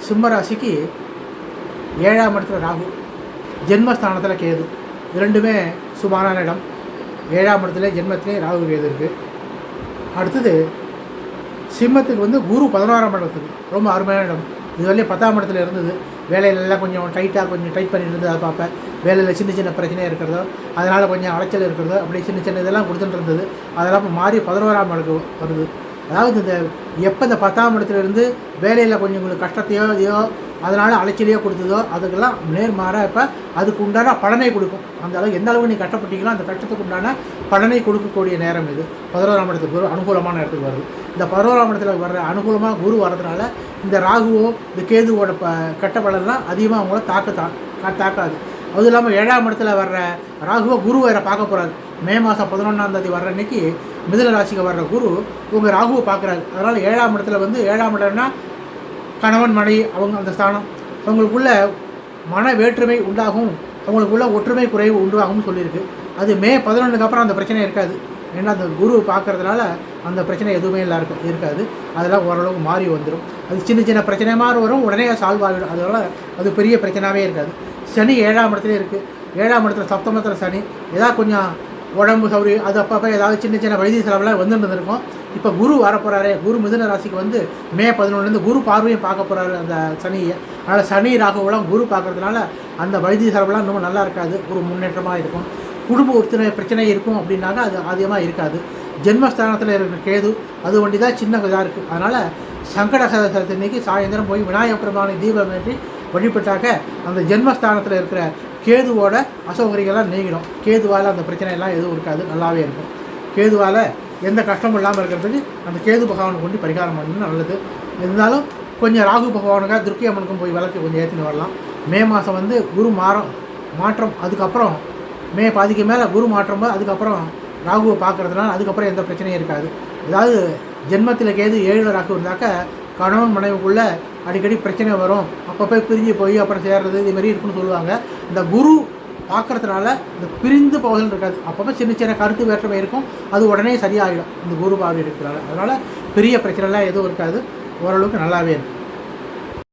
சிம்ம ராசிக்கு 7ஆம் இடத்துல ராகு, ஜென்மஸ்தானத்தில் கேது, இரண்டுமே சுமாரான இடம். 7ஆம் இடத்துல ஜென்மத்திலே ராகு கேது இருக்குது. அடுத்தது சிம்மத்துக்கு வந்து குரு 11ஆம் இடத்துக்கு, ரொம்ப அருமையான இடம். இதுவரையும் 10ஆம் இடத்துல இருந்தது. வேலையிலெல்லாம் கொஞ்சம் டைட் பண்ணிட்டு இருந்தது. அதை பார்ப்பேன். வேலையில் சின்ன சின்ன பிரச்சனையாக இருக்கிறதோ, அதனால் கொஞ்சம் அலைச்சல் இருக்கிறதோ, அப்படி சின்ன சின்ன இதெல்லாம் கொடுத்துட்டு இருந்தது. அதெல்லாம் இப்போ மாறி 11ஆம் இடத்துக்கு வருது. அதாவது இந்த எப்போ இந்த 10ஆம் இடத்துல இருந்து வேலையில் கொஞ்சம் உங்களுக்கு கஷ்டத்தையோ இதையோ அதனால் அலைச்சலையோ கொடுத்ததோ அதுக்கெல்லாம் நேர்மாறாக இப்போ அதுக்கு உண்டான பலனை கொடுக்கும். அந்த அளவுக்கு எந்த அளவுக்கு நீங்கள் கஷ்டப்பட்டீங்களோ அந்த கஷ்டத்துக்கு உண்டான பலனை கொடுக்கக்கூடிய நேரம் இது. 11ஆம் இடத்துக்கு குரு அனுகூலமான இடத்துக்கு வருது. இந்த 11ஆம் இடத்துல வர்ற அனுகூலமாக குரு வர்றதுனால இந்த ராகுவோ இந்த கேதுவோட கெட்ட பலன்லாம் அதிகமாக அவங்கள தாக்காது. அதுவும் இல்லாமல் 7ஆம் இடத்துல வர்ற ராகுவை குரு வேறு பார்க்க போகிறாரு. மே மாதம் 11ஆம் தேதி வர்ற அன்னைக்கு மிதுன ராசிக்கு வர்ற குரு உங்கள் ராகுவை பார்க்குறாரு. அதனால் 7ஆம் இடத்துல வந்து 7ஆம் இடம்னா கணவன் மனைவி அவங்க அந்த ஸ்தானம். அவங்களுக்குள்ள மன வேற்றுமை உண்டாகும், அவங்களுக்குள்ள ஒற்றுமை குறைவு உண்டாகும்னு சொல்லியிருக்கு. அது மே 11க்கு அப்புறம் அந்த பிரச்சனை இருக்காது. ஏன்னா அந்த குரு பார்க்குறதுனால அந்த பிரச்சனை எதுவுமே இருக்காது. அதெல்லாம் ஓரளவுக்கு மாறி வந்துடும். அது சின்ன சின்ன பிரச்சனை மாதிரி வரும், உடனே சால்வ் ஆகிடும். அதனால் அது பெரிய பிரச்சனாகவே இருக்காது. சனி 7ஆம் இடத்துல இருக்குது. 7ஆம் இடத்துல சப்தமத்தில் சனி. ஏதாவது கொஞ்சம் உடம்பு சௌரியம் அது அப்பப்போ ஏதாவது சின்ன சின்ன வைத்திய செலவெல்லாம் வந்துட்டு இருக்கும். இப்போ குரு வரப்போகிறாரு. குரு மிதுன ராசிக்கு வந்து மே 11லேருந்து குரு பார்வையும் பார்க்க போகிறாரு அந்த சனியை. அதனால் சனி ராகுவெல்லாம் குரு பார்க்குறதுனால அந்த வைத்திய செலவெல்லாம் இன்னும் நல்லா இருக்காது, ஒரு முன்னேற்றமாக இருக்கும். குடும்ப ஒருத்தனை பிரச்சனை இருக்கும் அப்படின்னாக்கா அது அதிகமாக இருக்காது. ஜென்மஸ்தானத்தில் இருக்கிற கேது அது ஒண்டி தான் சின்ன இதாக இருக்குது. அதனால் சங்கட சதுர்த்திக்கு சாயந்தரம் போய் விநாயகப் பெருமானை தீபம் ஏற்றி வழிபட்டாக்க அந்த ஜென்மஸ்தானத்தில் இருக்கிற கேதுவோட அசௌகரியெல்லாம் நீங்கிடும். கேதுவால் அந்த பிரச்சனையெல்லாம் எதுவும் இருக்காது, நல்லாவே இருக்கும். கேதுவால் எந்த கஷ்டமும் இல்லாமல் இருக்கிறதுக்கு அந்த கேது பகவானுக்கு கொண்டு பரிகாரம் பண்ணணும், நல்லது. இருந்தாலும் கொஞ்சம் ராகு பகவானுக்காக துர்க்கை அம்மனுக்கும் போய் விளக்கு கொஞ்சம் ஏற்றின்னு வரலாம். மே மாதம் வந்து குரு மாற்றம், அதுக்கப்புறம் மே பாதிக்கு மேலே குரு மாற்றம், அதுக்கப்புறம் ராகுவை பார்க்குறதுனால அதுக்கப்புறம் எந்த பிரச்சனையும் இருக்காது. ஏதாவது ஜென்மத்தில் கேது 7 ராகு இருந்தாக்க கணவன் மனைவிக்குள்ளே அடிக்கடி பிரச்சனை வரும், அப்போ பிரிஞ்சு போய் அப்புறம் சேர்றது இதுமாரி இருக்குன்னு சொல்லுவாங்க. இந்த குரு பார்க்குறதுனால இந்த பிரிந்து போகல் இருக்காது. அப்பப்போ சின்ன சின்ன கருத்து வேற்றுமை இருக்கும், அது உடனே சரியாகிடும் இந்த குரு பார்வை இருக்கிறாங்க. அதனால் பெரிய பிரச்சனைலாம் எதுவும் இருக்காது, ஓரளவுக்கு நல்லாவே இருக்கும்.